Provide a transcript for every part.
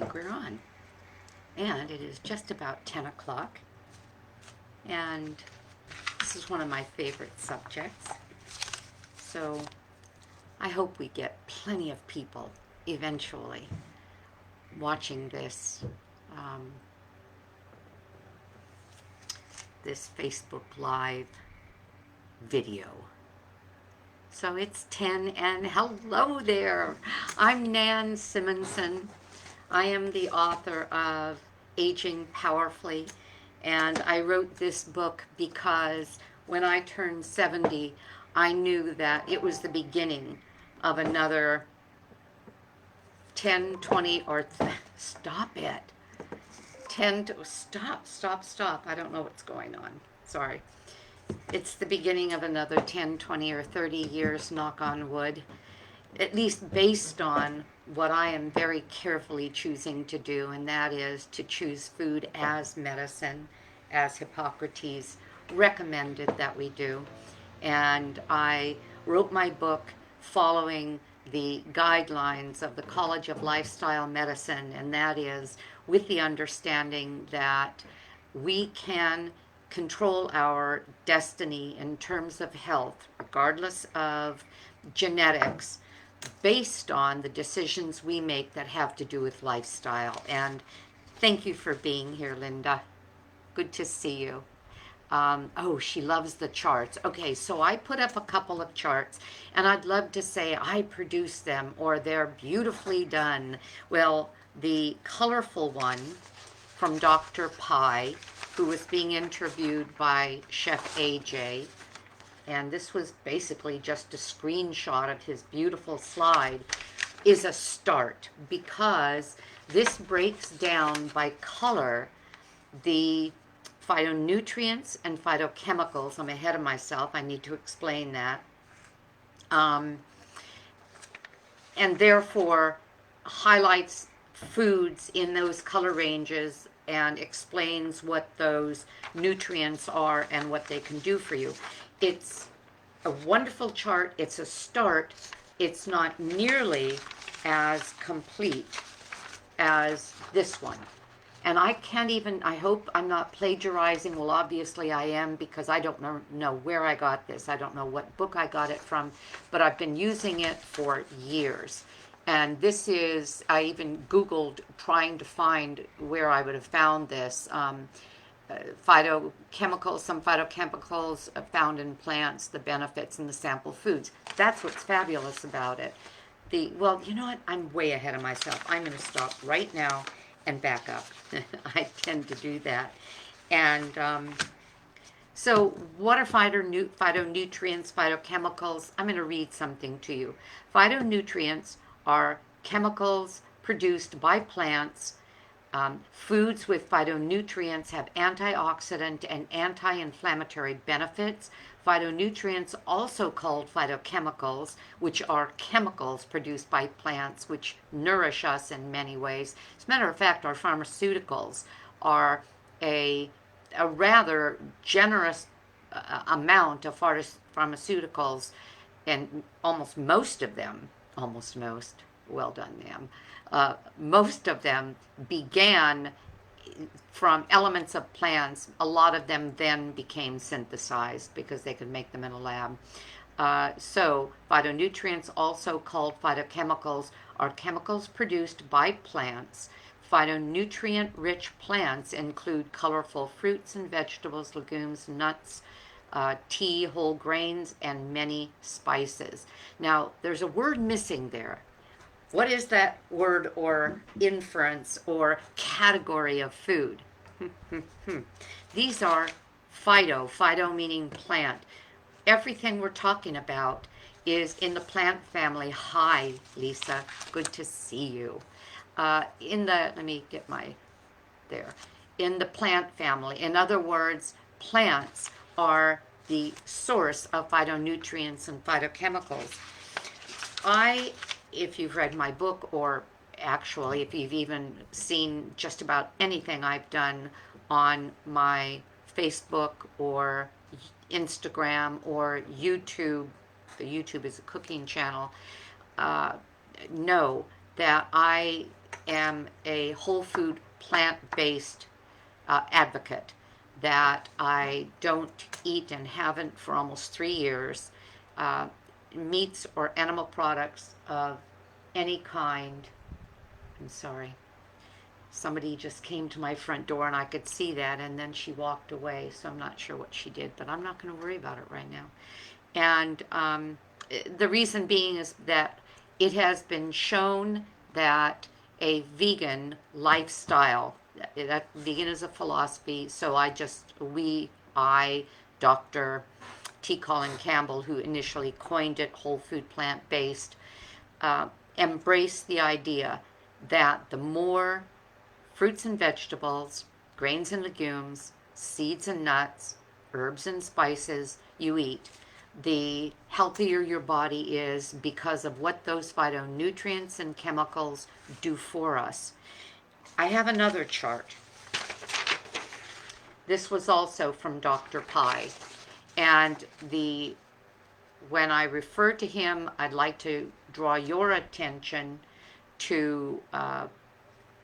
think we're on. And it is just about 10 o'clock. And this is one of my favorite subjects. So I hope we get plenty of people eventually watching this this Facebook Live video. So it's 10, and hello there. I'm Nan Simonsen. I am the author of Aging Powerfully, and I wrote this book because when I turned 70, I knew that it was the beginning of another 10, 20, or stop it. 10 to, stop. I don't know what's going on. Sorry. It's the beginning of another 10, 20, or 30 years, knock on wood, at least based on what I am very carefully choosing to do, and that is to choose food as medicine, as Hippocrates recommended that we do. And I wrote my book following the guidelines of the College of Lifestyle Medicine, and that is with the understanding that we can control our destiny in terms of health, regardless of genetics, based on the decisions we make that have to do with lifestyle. And thank you for being here, Linda. Good to see you. Oh, she loves the charts. Okay, so I put up a couple of charts, and I'd love to say I produced them or they're beautifully done. Well, the colorful one from Dr. Pye, who was being interviewed by Chef AJ, and this was basically just a screenshot of his beautiful slide, is a start, because this breaks down by color the phytonutrients and phytochemicals. I'm ahead of myself. I need to explain that. And therefore highlights foods in those color ranges and explains what those nutrients are and what they can do for you. It's a wonderful chart. It's a start. It's not nearly as complete as this one. And I can't even, I hope I'm not plagiarizing. Well, obviously I am, because I don't know where I got this. I don't know what book I got it from, but I've been using it for years. And this is, I even Googled trying to find where I would have found this. Phytochemicals, some phytochemicals found in plants, the benefits and the sample foods. That's what's fabulous about it. Well, you know what? I'm way ahead of myself. I'm going to stop right now and back up. I tend to do that. And so what are phytonutrients, phytochemicals? I'm going to read something to you. Phytonutrients are chemicals produced by plants. Foods with phytonutrients have antioxidant and anti-inflammatory benefits. Phytonutrients, also called phytochemicals, which are chemicals produced by plants which nourish us in many ways. As a matter of fact, our pharmaceuticals are a rather generous amount of pharmaceuticals, and almost most of them, well done, ma'am, most of them began from elements of plants. A lot of them then became synthesized because they could make them in a lab. So phytonutrients, also called phytochemicals, are chemicals produced by plants. Phytonutrient-rich plants include colorful fruits and vegetables, legumes, nuts, tea, whole grains, and many spices. Now, there's a word missing there. What is that word or inference or category of food? These are phyto meaning plant. Everything we're talking about is in the plant family. Hi, Lisa. Good to see you. Let me get there. In the plant family. In other words, plants are the source of phytonutrients and phytochemicals. If you've read my book, or actually if you've even seen just about anything I've done on my Facebook or Instagram or YouTube, the YouTube is a cooking channel, know that I am a whole food plant-based advocate, that I don't eat and haven't for almost 3 years meats or animal products of any kind. I'm sorry. Somebody just came to my front door and I could see that, and then she walked away, so I'm not sure what she did, but I'm not going to worry about it right now. And the reason being is that it has been shown that a vegan lifestyle, that vegan is a philosophy, so Dr. T. Colin Campbell, who initially coined it, whole food plant-based, embrace the idea that the more fruits and vegetables, grains and legumes, seeds and nuts, herbs and spices you eat, the healthier your body is, because of what those phytonutrients and chemicals do for us. I have another chart. This was also from Dr. Pai. And when I refer to him, I'd like to draw your attention to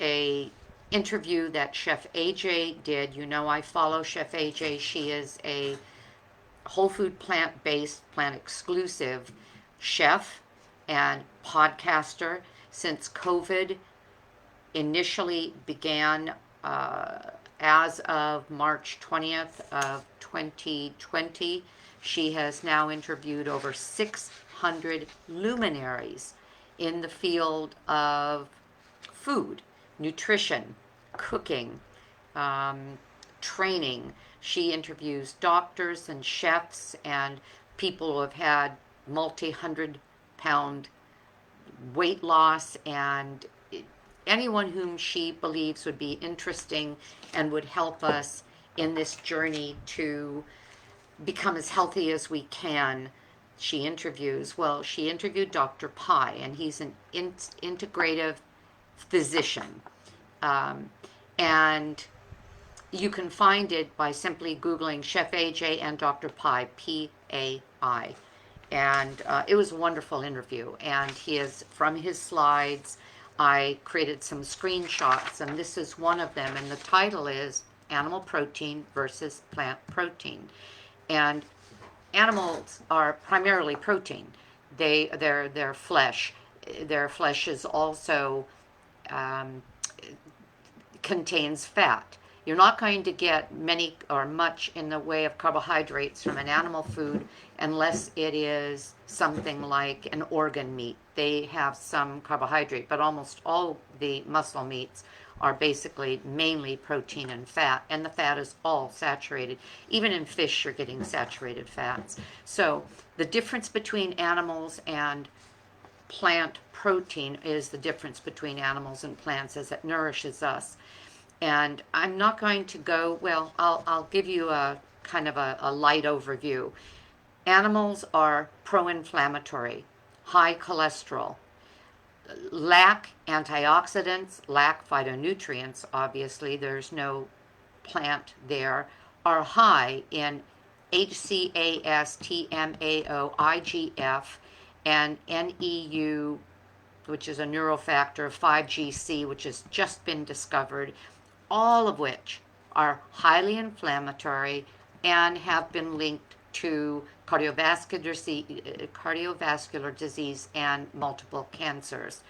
a interview that Chef AJ did. You know, I follow Chef AJ. She is a whole food plant-based, plant-exclusive chef and podcaster. Since COVID initially began as of March 20th of 2020, she has now interviewed over 600 luminaries in the field of food, nutrition, cooking, training. She interviews doctors and chefs and people who have had multi-100-pound weight loss, and anyone whom she believes would be interesting and would help us in this journey to become as healthy as we can. She interviews. Well, she interviewed Dr. Pai, and he's an integrative physician. And you can find it by simply Googling Chef AJ and Dr. Pai, P-A-I. And it was a wonderful interview. And from his slides, I created some screenshots, and this is one of them. And the title is Animal Protein versus Plant Protein. And animals are primarily protein. Their flesh. Their flesh is also contains fat. You're not going to get many or much in the way of carbohydrates from an animal food unless it is something like an organ meat. They have some carbohydrate, but almost all the muscle meats are basically mainly protein and fat, and the fat is all saturated. Even in fish, you're getting saturated fats. So the difference between animals and plant protein is the difference between animals and plants as it nourishes us. And I'm not going to go, well, I'll give you a kind of a light overview. Animals are pro-inflammatory, high cholesterol, lack antioxidants, lack phytonutrients, obviously, there's no plant there, are high in HCAS, TMAO, IGF, and NEU, which is a neurofactor, 5GC, which has just been discovered, all of which are highly inflammatory and have been linked to cardiovascular disease and multiple cancers.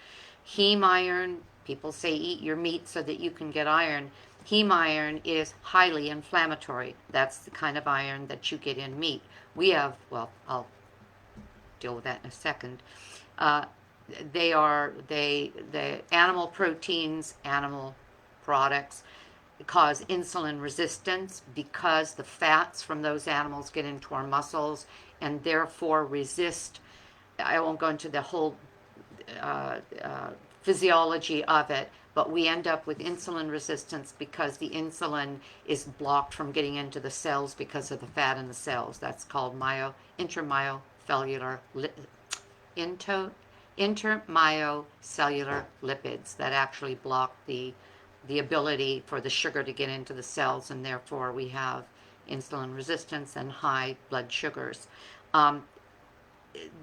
Heme iron, people say eat your meat so that you can get iron. Heme iron is highly inflammatory. That's the kind of iron that you get in meat. We have, well, I'll deal with that in a second. The animal proteins, animal products cause insulin resistance because the fats from those animals get into our muscles and therefore resist. I won't go into the whole physiology of it, but we end up with insulin resistance because the insulin is blocked from getting into the cells because of the fat in the cells. That's called intermyocellular lipids that actually block the ability for the sugar to get into the cells, and therefore we have insulin resistance and high blood sugars.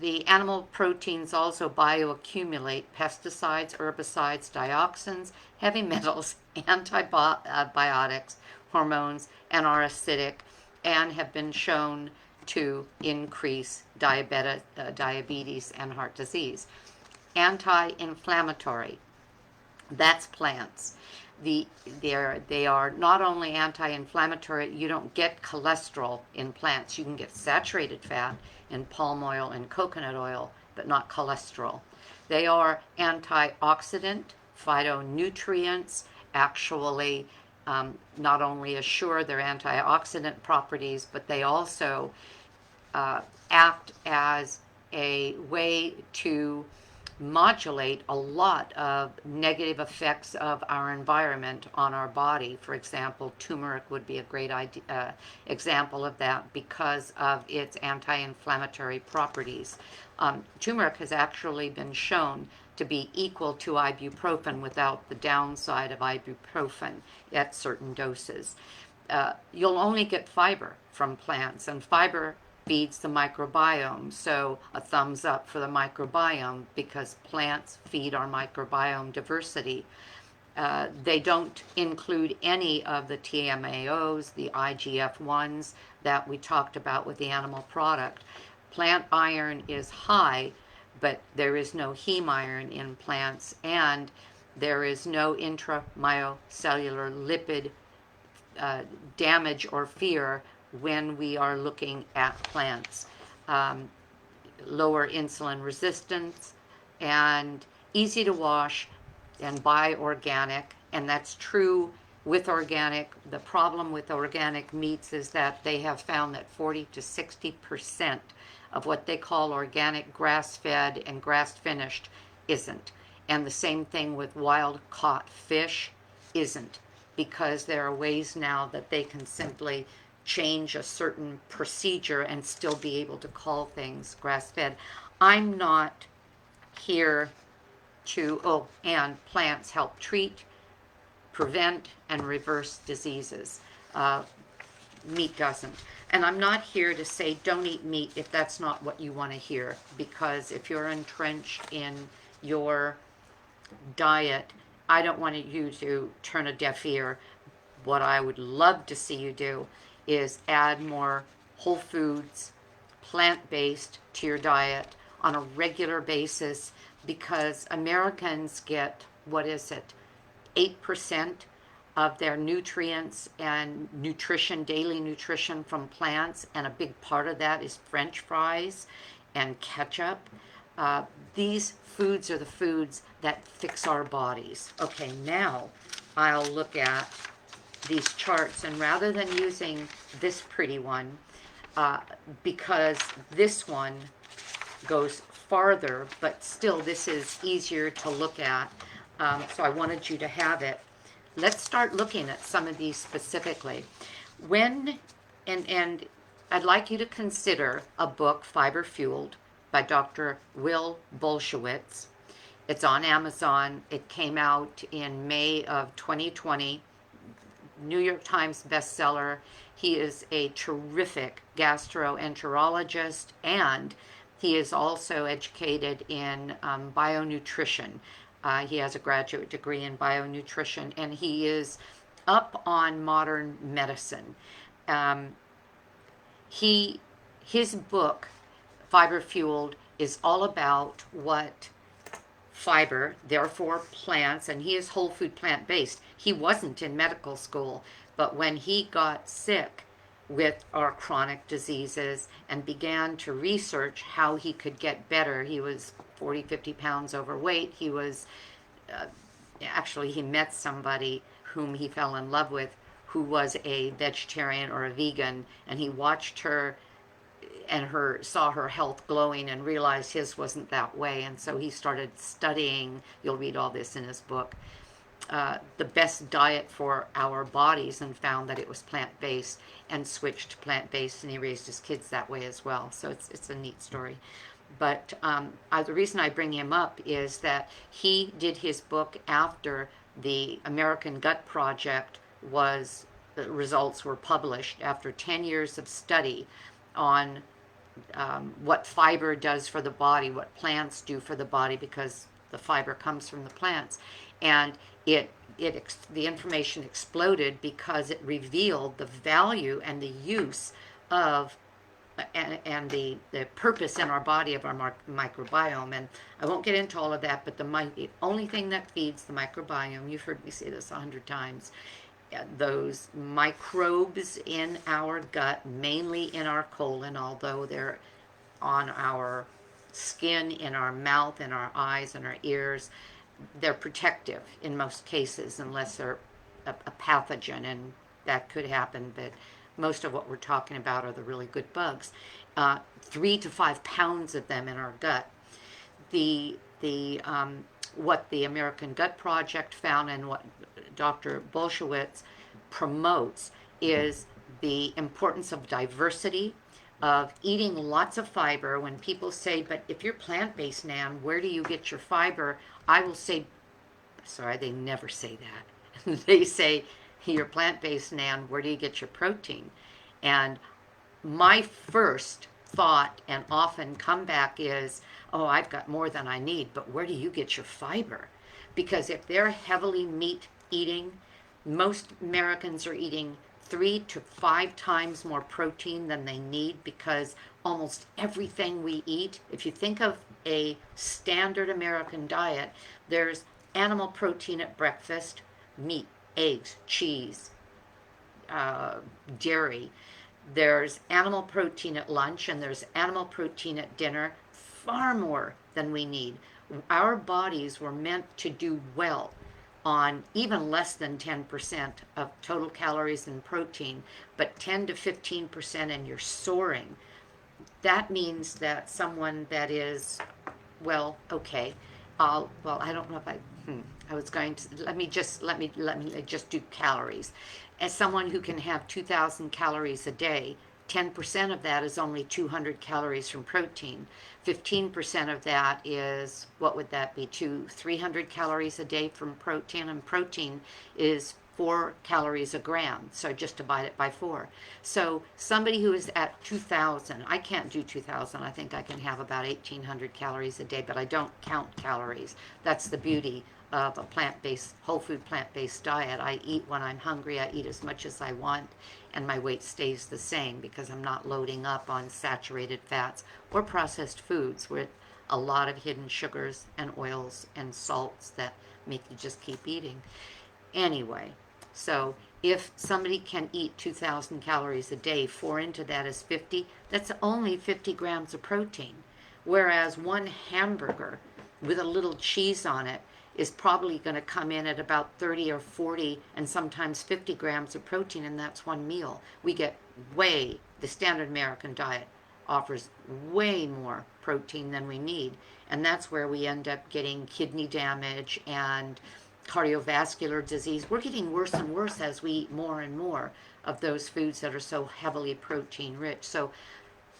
the animal proteins also bioaccumulate pesticides, herbicides, dioxins, heavy metals, antibiotics, hormones, and are acidic, and have been shown to increase diabetes and heart disease. Anti-inflammatory, that's plants. They are not only anti-inflammatory, you don't get cholesterol in plants. You can get saturated fat in palm oil and coconut oil, but not cholesterol. They are antioxidant phytonutrients, actually not only assure their antioxidant properties, but they also act as a way to modulate a lot of negative effects of our environment on our body. For example, turmeric would be a great example of that because of its anti-inflammatory properties. Turmeric has actually been shown to be equal to ibuprofen without the downside of ibuprofen at certain doses. You'll only get fiber from plants, and fiber feeds the microbiome. So a thumbs up for the microbiome, because plants feed our microbiome diversity. They don't include any of the TMAOs, the IGF-1s that we talked about with the animal product. Plant iron is high, but there is no heme iron in plants, and there is no intracellular lipid damage or fear when we are looking at plants. Lower insulin resistance, and easy to wash and buy organic, and that's true with organic. The problem with organic meats is that they have found that 40 to 60% of what they call organic grass-fed and grass-finished isn't. And the same thing with wild-caught fish isn't, because there are ways now that they can simply change a certain procedure and still be able to call things grass-fed. I'm not here to, and plants help treat, prevent, and reverse diseases. Meat doesn't. And I'm not here to say don't eat meat if that's not what you want to hear, because if you're entrenched in your diet, I don't want you to turn a deaf ear. What I would love to see you do is add more whole foods, plant-based to your diet on a regular basis, because Americans get, 8% of their nutrients and nutrition, daily nutrition, from plants, and a big part of that is French fries and ketchup. These foods are the foods that fix our bodies. Okay, now I'll look at these charts, and rather than using this pretty one, because this one goes farther, but still this is easier to look at, so I wanted you to have it. Let's start looking at some of these specifically. And I'd like you to consider a book, Fiber Fueled, by Dr. Will Bolshewitz. It's on Amazon. It came out in May of 2020. New York Times bestseller. He is a terrific gastroenterologist, and he is also educated in bionutrition. He has a graduate degree in bionutrition, and he is up on modern medicine. His book, Fiber Fueled, is all about what fiber, therefore plants, and he is whole food plant-based. He wasn't in medical school, but when he got sick with our chronic diseases and began to research how he could get better, he was 40, 50 pounds overweight. He was, actually he met somebody whom he fell in love with who was a vegetarian or a vegan, and he watched her and saw her health glowing and realized his wasn't that way, and so he started studying, you'll read all this in his book, the best diet for our bodies, and found that it was plant-based, and switched to plant-based, and he raised his kids that way as well. So it's a neat story. But the reason I bring him up is that he did his book after the American Gut Project the results were published, after 10 years of study on what fiber does for the body, what plants do for the body, because the fiber comes from the plants. And the information exploded because it revealed the value and the use of and the purpose in our body of our microbiome. And I won't get into all of that, but the only thing that feeds the microbiome, you've heard me say this 100 times, those microbes in our gut, mainly in our colon, although they're on our skin, in our mouth, in our eyes, in our ears, they're protective in most cases, unless they're a pathogen, and that could happen, but most of what we're talking about are the really good bugs. 3 to 5 pounds of them in our gut. What the American Gut Project found and what Dr. Bolshewitz promotes is the importance of diversity, of eating lots of fiber. When people say, but if you're plant-based, Nan, where do you get your fiber? I will say, sorry, they never say that. They say, you're plant-based, Nan, where do you get your protein? And my first thought and often comeback is, oh, I've got more than I need, but where do you get your fiber? Because if they're heavily meat eating, most Americans are eating 3 to 5 times more protein than they need, because almost everything we eat, if you think of a standard American diet, there's animal protein at breakfast, meat, eggs, cheese, dairy. There's animal protein at lunch, and there's animal protein at dinner, far more than we need. Our bodies were meant to do well on even less than 10% of total calories and protein, but 10 to 15%, and you're soaring. That means that someone that is, well, okay, I don't know if I was going to, let me just do calories. As someone who can have 2,000 calories a day, 10% of that is only 200 calories from protein. 15% of that is, what would that be, 300 calories a day from protein, and protein is 4 calories a gram, so just divide it by 4. So somebody who is at 2,000, I can't do 2,000, I think I can have about 1,800 calories a day, but I don't count calories. That's the beauty of a plant-based, whole food plant-based diet. I eat when I'm hungry, I eat as much as I want, and my weight stays the same because I'm not loading up on saturated fats or processed foods with a lot of hidden sugars and oils and salts that make you just keep eating. Anyway, so if somebody can eat 2,000 calories a day, 4 into that is 50, that's only 50 grams of protein. Whereas one hamburger with a little cheese on it is probably going to come in at about 30 or 40 and sometimes 50 grams of protein, and that's one meal. We get the standard American diet offers way more protein than we need, and that's where we end up getting kidney damage and cardiovascular disease. We're getting worse and worse as we eat more and more of those foods that are so heavily protein rich. So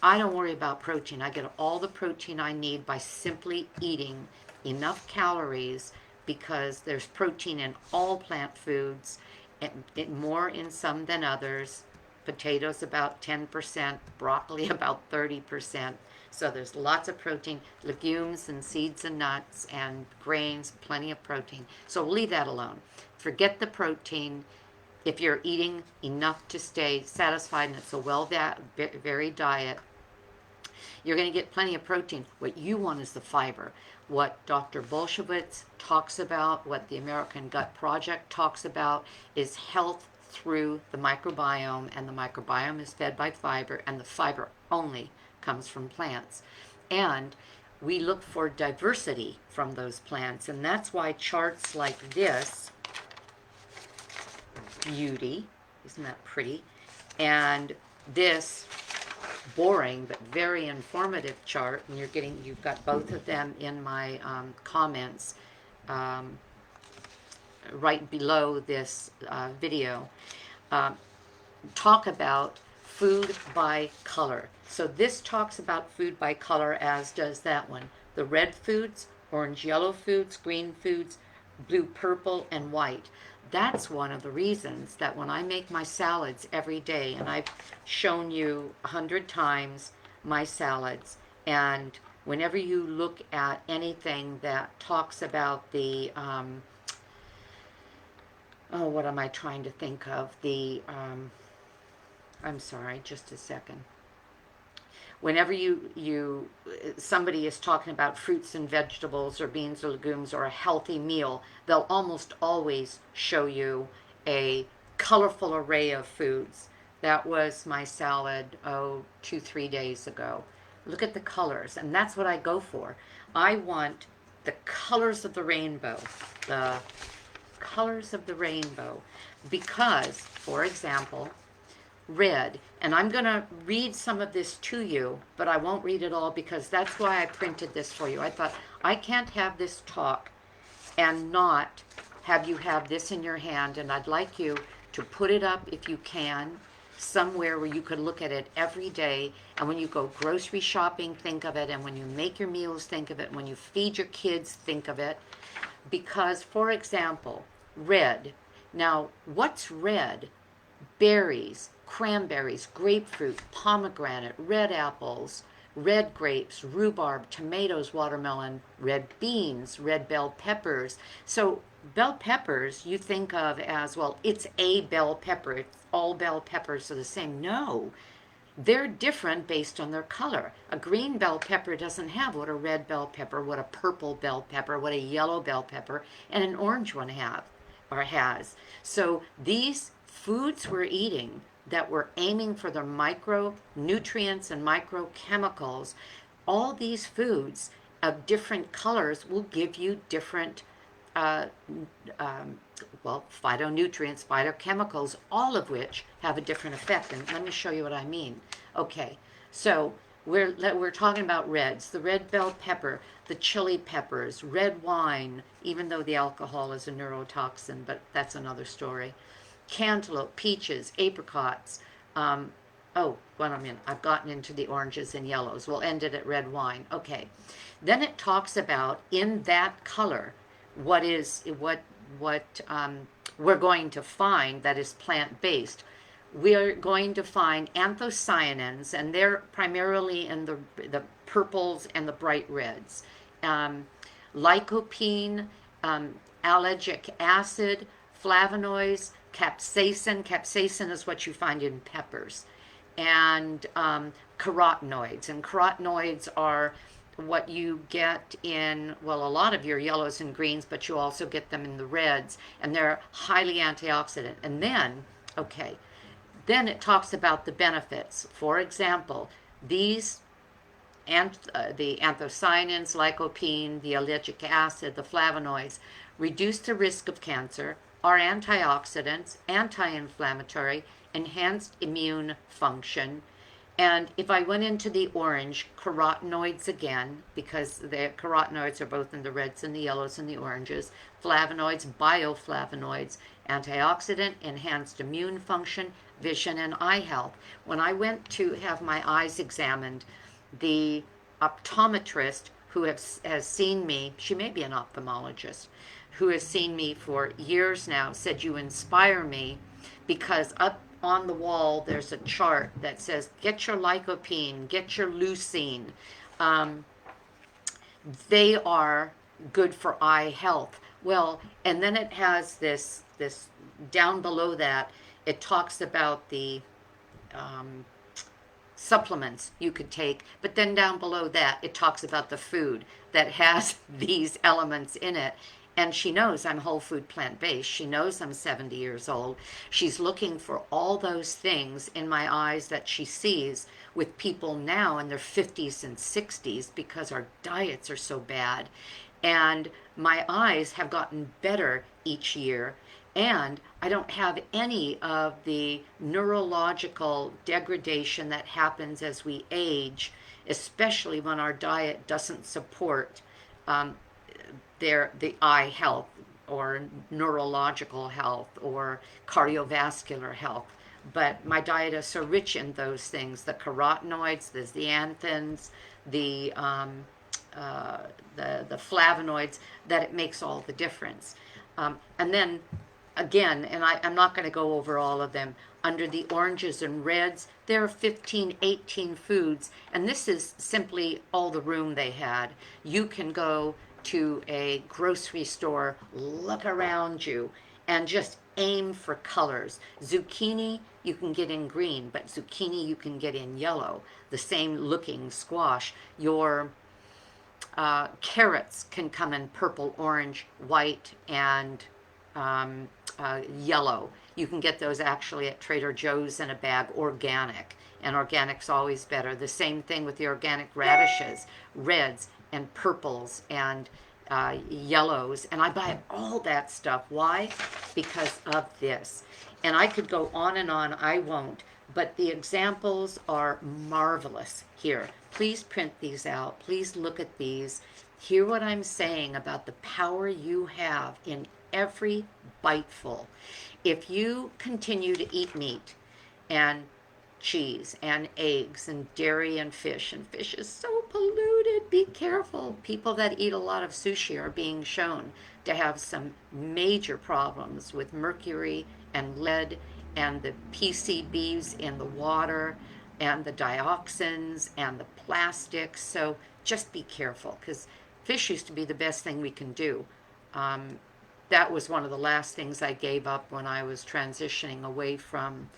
I don't worry about protein. I get all the protein I need by simply eating enough calories, because there's protein in all plant foods, and more in some than others. Potatoes about 10%, broccoli about 30%. So there's lots of protein. Legumes and seeds and nuts and grains, plenty of protein. So we'll leave that alone. Forget the protein. If you're eating enough to stay satisfied and it's a well-varied diet, you're going to get plenty of protein. What you want is the fiber. What Dr. Bolshewitz talks about, what the American Gut Project talks about, is health through the microbiome, and the microbiome is fed by fiber, and the fiber only comes from plants. And we look for diversity from those plants, and that's why charts like this, beauty, isn't that pretty, and this boring but very informative chart, and you've got both of them in my comments right below this video, talk about food by color. So this talks about food by color, as does that one. The red foods, orange yellow foods, green foods, blue purple, and white. That's one of the reasons that when I make my salads every day, and I've shown you 100 times my salads. And whenever you look at anything that talks about the, oh, what am I trying to think of? I'm sorry, just a second. Whenever somebody is talking about fruits and vegetables or beans or legumes or a healthy meal, they'll almost always show you a colorful array of foods. That was my salad, 2-3 days ago. Look at the colors, and that's what I go for. I want the colors of the rainbow, the colors of the rainbow, because, for example, red, and I'm going to read some of this to you, but I won't read it all because that's why I printed this for you. I thought, I can't have this talk and not have you have this in your hand, and I'd like you to put it up if you can, somewhere where you could look at it every day, and when you go grocery shopping, think of it, and when you make your meals, think of it, and when you feed your kids, think of it. Because, for example, red. Now, what's red? Berries, cranberries, grapefruit, pomegranate, red apples, red grapes, rhubarb, tomatoes, watermelon, red beans, red bell peppers. So bell peppers you think of as, well, it's a bell pepper. It's all bell peppers are the same. No, they're different based on their color. A green bell pepper doesn't have what a red bell pepper, what a purple bell pepper, what a yellow bell pepper, and an orange one have or has. So these foods we're eating that we're aiming for the micronutrients and microchemicals, all these foods of different colors will give you different phytonutrients, phytochemicals, all of which have a different effect. And let me show you what I mean. Okay, so we're talking about reds, the red bell pepper, the chili peppers, red wine, even though the alcohol is a neurotoxin, but that's another story. Cantaloupe, peaches, apricots. I've gotten into the oranges and yellows. We'll end it at red wine. Okay. Then it talks about in that color what we're going to find that is plant-based. We're going to find anthocyanins, and they're primarily in the purples and the bright reds. Lycopene, allergic acid, flavonoids, capsaicin. Capsaicin is what you find in peppers. And carotenoids. And carotenoids are what you get in, well, a lot of your yellows and greens, but you also get them in the reds. And they're highly antioxidant. And then, okay, then it talks about the benefits. For example, these the anthocyanins, lycopene, the allergic acid, the flavonoids, reduce the risk of cancer, are antioxidants, anti-inflammatory, enhanced immune function. And if I went into the orange, carotenoids again, because the carotenoids are both in the reds and the yellows and the oranges, flavonoids, bioflavonoids, antioxidant, enhanced immune function, vision, and eye health. When I went to have my eyes examined, the optometrist who has seen me, she may be an ophthalmologist, who has seen me for years now, said, you inspire me, because up on the wall there's a chart that says, get your lycopene, get your leucine. They are good for eye health. Well, and then it has this down below that, it talks about the supplements you could take, but then down below that it talks about the food that has these elements in it. And she knows I'm whole food plant-based. She knows I'm 70 years old. She's looking for all those things in my eyes that she sees with people now in their 50s and 60s because our diets are so bad. And my eyes have gotten better each year. And I don't have any of the neurological degradation that happens as we age, especially when our diet doesn't support the eye health or neurological health or cardiovascular health. But my diet is so rich in those things, the carotenoids, the zeaxanthins, the flavonoids, that it makes all the difference. And then again, and I'm not going to go over all of them, under the oranges and reds, there are 15, 18 foods, and this is simply all the room they had. You can go to a grocery store, look around you, and just aim for colors. Zucchini you can get in green, but zucchini you can get in yellow. The same looking squash. Your carrots can come in purple, orange, white, and yellow. You can get those actually at Trader Joe's in a bag, organic, and organic's always better. The same thing with the organic radishes, reds and purples and yellows, and I buy all that stuff. Why? Because of this. And I could go on and on, I won't, but the examples are marvelous here. Please print these out. Please look at these. Hear what I'm saying about the power you have in every biteful. If you continue to eat meat and cheese and eggs and dairy and fish is so polluted, be careful. People that eat a lot of sushi are being shown to have some major problems with mercury and lead and the PCBs in the water and the dioxins and the plastics. So just be careful, because fish used to be the best thing we can do. That was one of the last things I gave up when I was transitioning away from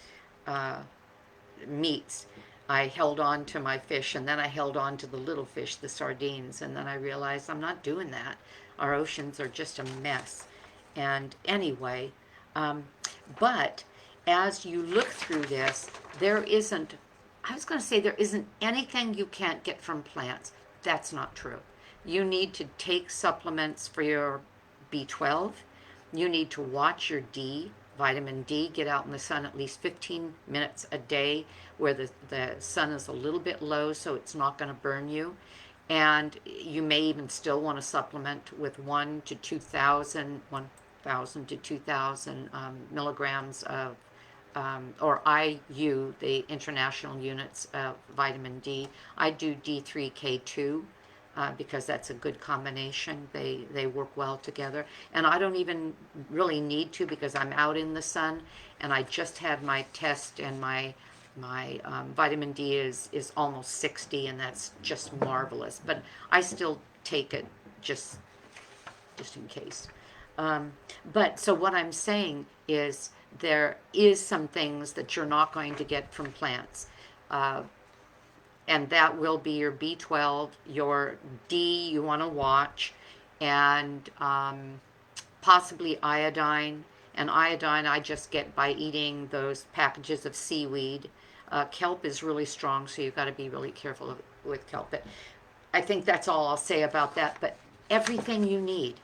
meats. I held on to my fish, and then I held on to the little fish, the sardines, and then I realized I'm not doing that. Our oceans are just a mess. And anyway, but as you look through this, there isn't anything you can't get from plants. That's not true. You need to take supplements for your B12. You need to watch your D, vitamin D, get out in the sun at least 15 minutes a day where the sun is a little bit low so it's not going to burn you. And you may even still want to supplement with 1,000 to 2,000 milligrams of, or IU, the international units of vitamin D. I do D3K2. Because that's a good combination. They work well together. And I don't even really need to, because I'm out in the sun, and I just had my test, and my vitamin D is almost 60, and that's just marvelous. But I still take it just in case. But so what I'm saying is there is some things that you're not going to get from plants. And that will be your B12, your D you want to watch, and possibly iodine. And iodine I just get by eating those packages of seaweed. Kelp is really strong, so you've got to be really careful with kelp. But I think that's all I'll say about that. But everything you need,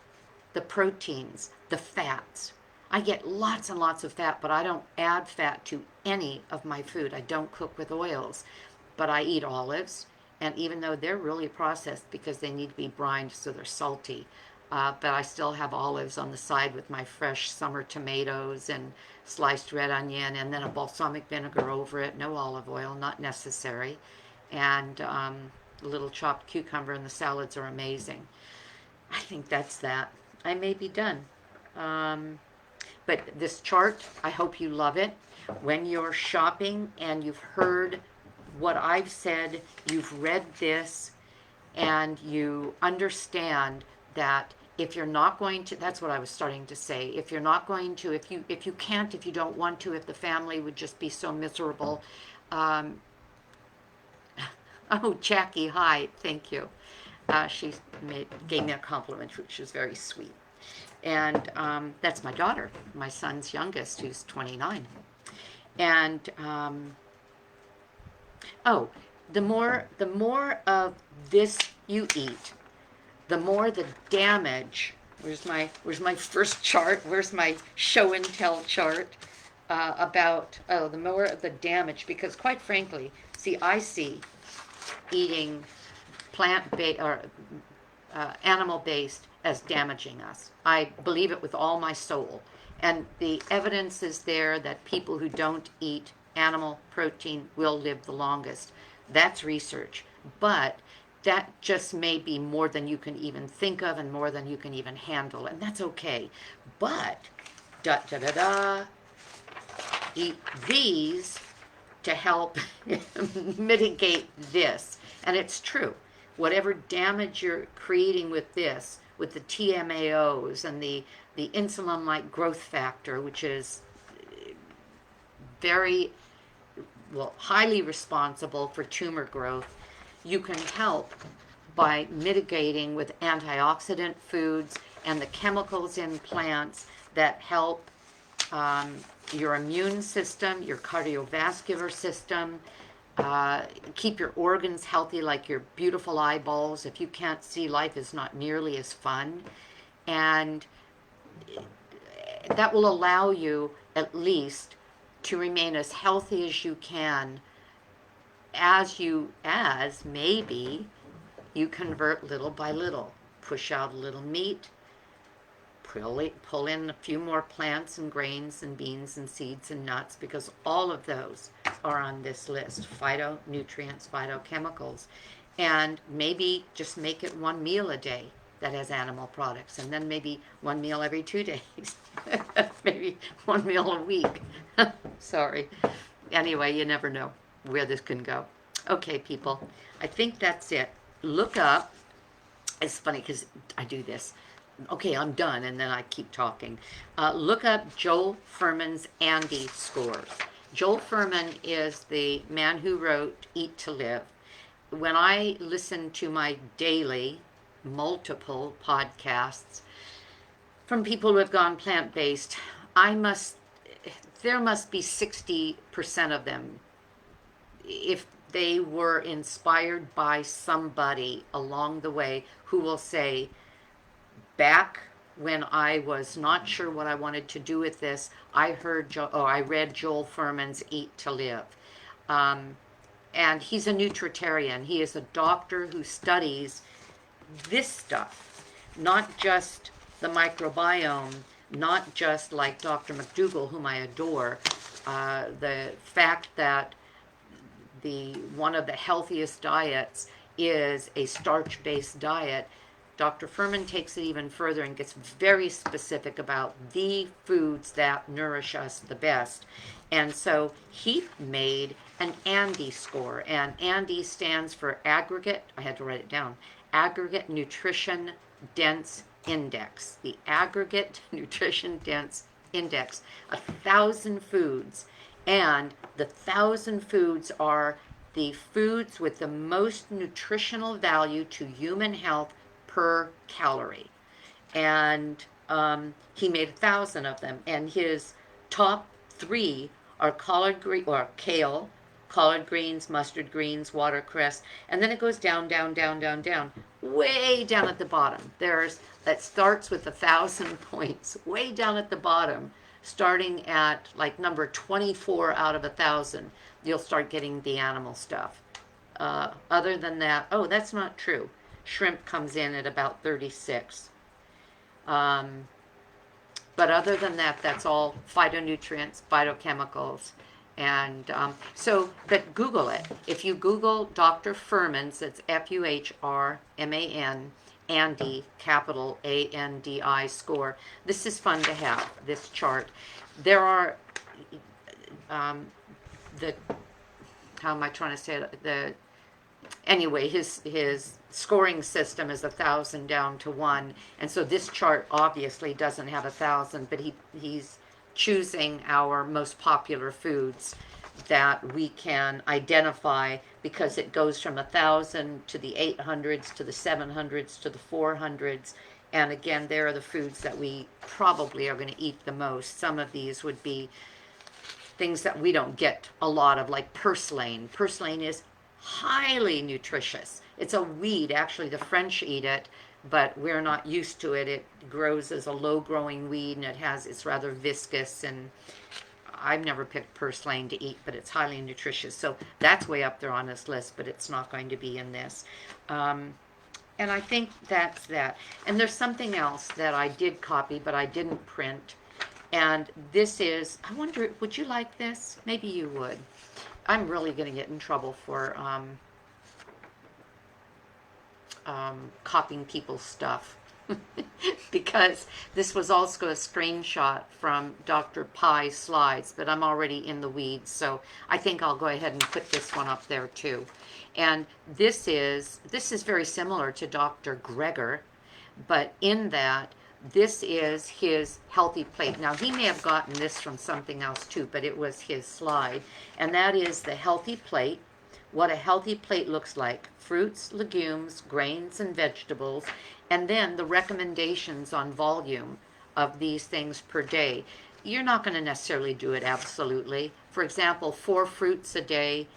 the proteins, the fats. I get lots and lots of fat, but I don't add fat to any of my food. I don't cook with oils. But I eat olives, and even though they're really processed because they need to be brined so they're salty, but I still have olives on the side with my fresh summer tomatoes and sliced red onion, and then a balsamic vinegar over it. No olive oil, not necessary. And a little chopped cucumber, and the salads are amazing. I think that's that. I may be done. But this chart, I hope you love it. When you're shopping and you've heard what I've said, you've read this, and you understand that if you're not going to, that's what I was starting to say, if you're not going to, if you can't, if you don't want to, if the family would just be so miserable. Oh, Jackie, hi, thank you. She gave me a compliment, which was very sweet. And that's my daughter, my son's youngest, who's 29. And oh, the more of this you eat, the more the damage. Where's my first chart? Where's my show and tell chart about? Oh, the more of the damage, because quite frankly, see, I see eating plant-based or animal-based as damaging us. I believe it with all my soul, and the evidence is there that people who don't eat animal protein will live the longest. That's research, but that just may be more than you can even think of and more than you can even handle, and that's okay. But Eat these to help mitigate this. And it's true. Whatever damage you're creating with this, with the TMAOs and the insulin-like growth factor, which is very, well, highly responsible for tumor growth, you can help by mitigating with antioxidant foods and the chemicals in plants that help your immune system, your cardiovascular system, keep your organs healthy, like your beautiful eyeballs. If you can't see, life is not nearly as fun. And that will allow you at least to remain as healthy as you can as maybe you convert little by little. Push out a little meat, pull in a few more plants and grains and beans and seeds and nuts, because all of those are on this list. Phytonutrients, phytochemicals. And maybe just make it one meal a day that has animal products, and then maybe one meal every 2 days. Maybe one meal a week. Sorry. Anyway, you never know where this can go. Okay, people, I think that's it. Look up, it's funny because I do this. Okay, I'm done, and then I keep talking. Look up Johl Fuhrman's ANDI scores. Johl Fuhrman is the man who wrote Eat to Live. When I listen to my daily, multiple podcasts from people who have gone plant-based, there must be 60% of them, if they were inspired by somebody along the way who will say, back when I was not sure what I wanted to do with this, I read Johl Fuhrman's Eat to Live. And he's a nutritarian. He is a doctor who studies this stuff, not just the microbiome, not just like Dr. McDougall, whom I adore, the fact that one of the healthiest diets is a starch-based diet. Dr. Fuhrman takes it even further and gets very specific about the foods that nourish us the best. And so he made an ANDI score, and ANDI stands for Aggregate, I had to write it down, Aggregate Nutrition Dense Index. The Aggregate Nutrition Dense Index, 1,000 foods. And the 1,000 foods are the foods with the most nutritional value to human health per calorie. And he made 1,000 of them. And his top 3 are kale, collard greens, mustard greens, watercress. And then it goes down, down, down, down, down. Way down at the bottom. That starts with 1,000 points. Way down at the bottom, starting at like number 24 out of 1,000, you'll start getting the animal stuff. Other than that, that's not true. Shrimp comes in at about 36. But other than that, that's all phytonutrients, phytochemicals. And but Google it. If you Google Dr. Fuhrman's, it's Fuhrman, ANDI, capital ANDI score. This is fun to have, this chart. There are, how am I trying to say it? Anyway, his scoring system is 1,000 down to 1. And so this chart obviously doesn't have 1,000, but he's choosing our most popular foods that we can identify, because it goes from 1,000 to the 800s to the 700s to the 400s. And again, there are the foods that we probably are going to eat the most. Some of these would be things that we don't get a lot of, like purslane. Purslane is highly nutritious. It's a weed. Actually, the French eat it, but we're not used to it. It grows as a low-growing weed, and it's rather viscous, and I've never picked purslane to eat, but it's highly nutritious. So that's way up there on this list, but it's not going to be in this. And I think that's that. And there's something else that I did copy, but I didn't print. And this is, I wonder, would you like this? Maybe you would. I'm really going to get in trouble for copying people's stuff. because this was also a screenshot from Dr. Pye's slides, but I'm already in the weeds, so I think I'll go ahead and put this one up there too. And this is very similar to Dr. Greger, but in that this is his healthy plate. Now, he may have gotten this from something else too, but it was his slide, and that is the healthy plate, what a healthy plate looks like: fruits, legumes, grains, and vegetables, and then the recommendations on volume of these things per day. You're not going to necessarily do it absolutely. For example, 4 fruits a day,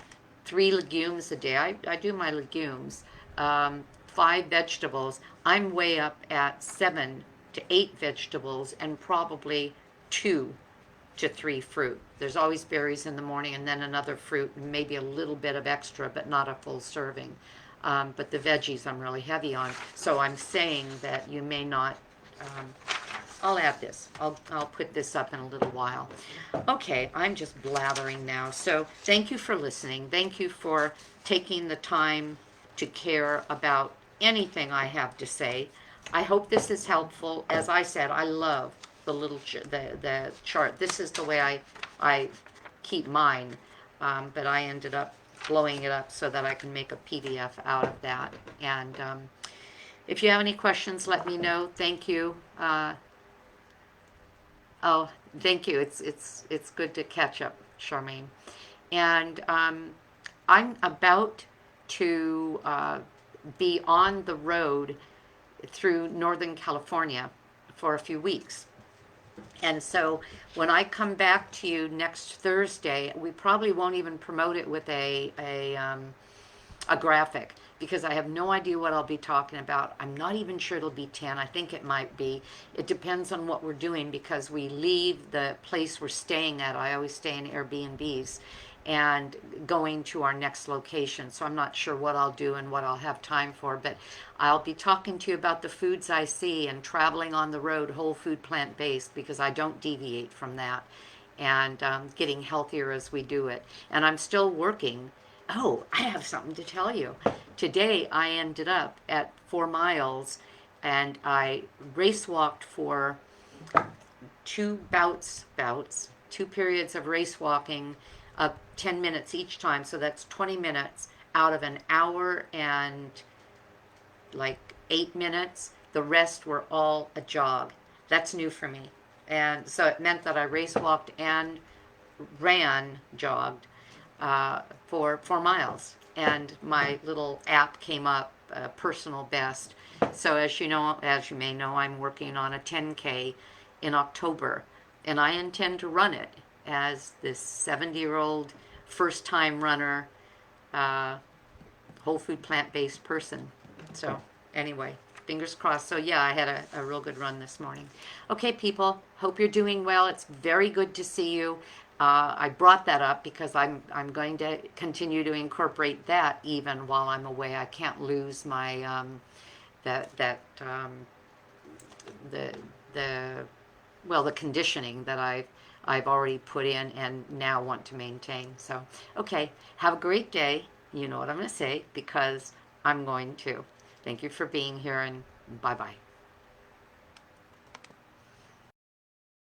3 legumes a day. I do my legumes. 5 vegetables. I'm way up at 7 to 8 vegetables and probably 2 to 3 fruit. There's always berries in the morning and then another fruit and maybe a little bit of extra, but not a full serving. But the veggies I'm really heavy on. So I'm saying that you may not, I'll add this. I'll put this up in a little while. Okay, I'm just blathering now. So thank you for listening. Thank you for taking the time to care about anything I have to say. I hope this is helpful. As I said, I love the little the chart. This is the way I keep mine, but I ended up blowing it up so that I can make a PDF out of that. And if you have any questions, let me know. Thank you. Oh, thank you. It's good to catch up, Charmaine. And I'm about to be on the road through Northern California for a few weeks. And so when I come back to you next Thursday, we probably won't even promote it with a graphic, because I have no idea what I'll be talking about. I'm not even sure it'll be 10. I think it might be. It depends on what we're doing, because we leave the place we're staying at. I always stay in Airbnbs, and going to our next location. So I'm not sure what I'll do and what I'll have time for, but I'll be talking to you about the foods I see and traveling on the road, whole food, plant-based, because I don't deviate from that, and getting healthier as we do it. And I'm still working. Oh, I have something to tell you. Today I ended up at 4 miles, and I race walked for 2 periods of race walking, 10 minutes each time, so that's 20 minutes out of an hour and like 8 minutes. The rest were all a jog. That's new for me. And so it meant that I race walked and jogged for 4 miles. And my little app came up, personal best. So as you may know, I'm working on a 10K in October, and I intend to run it as this 70-year-old first-time runner, whole food, plant-based person. So anyway, fingers crossed. So yeah, I had a real good run this morning. Okay, people, hope you're doing well. It's very good to see you. I brought that up because I'm going to continue to incorporate that even while I'm away. I can't lose my the conditioning that I've already put in and now want to maintain. So, okay, have a great day. You know what I'm going to say, because I'm going to. Thank you for being here, and bye-bye.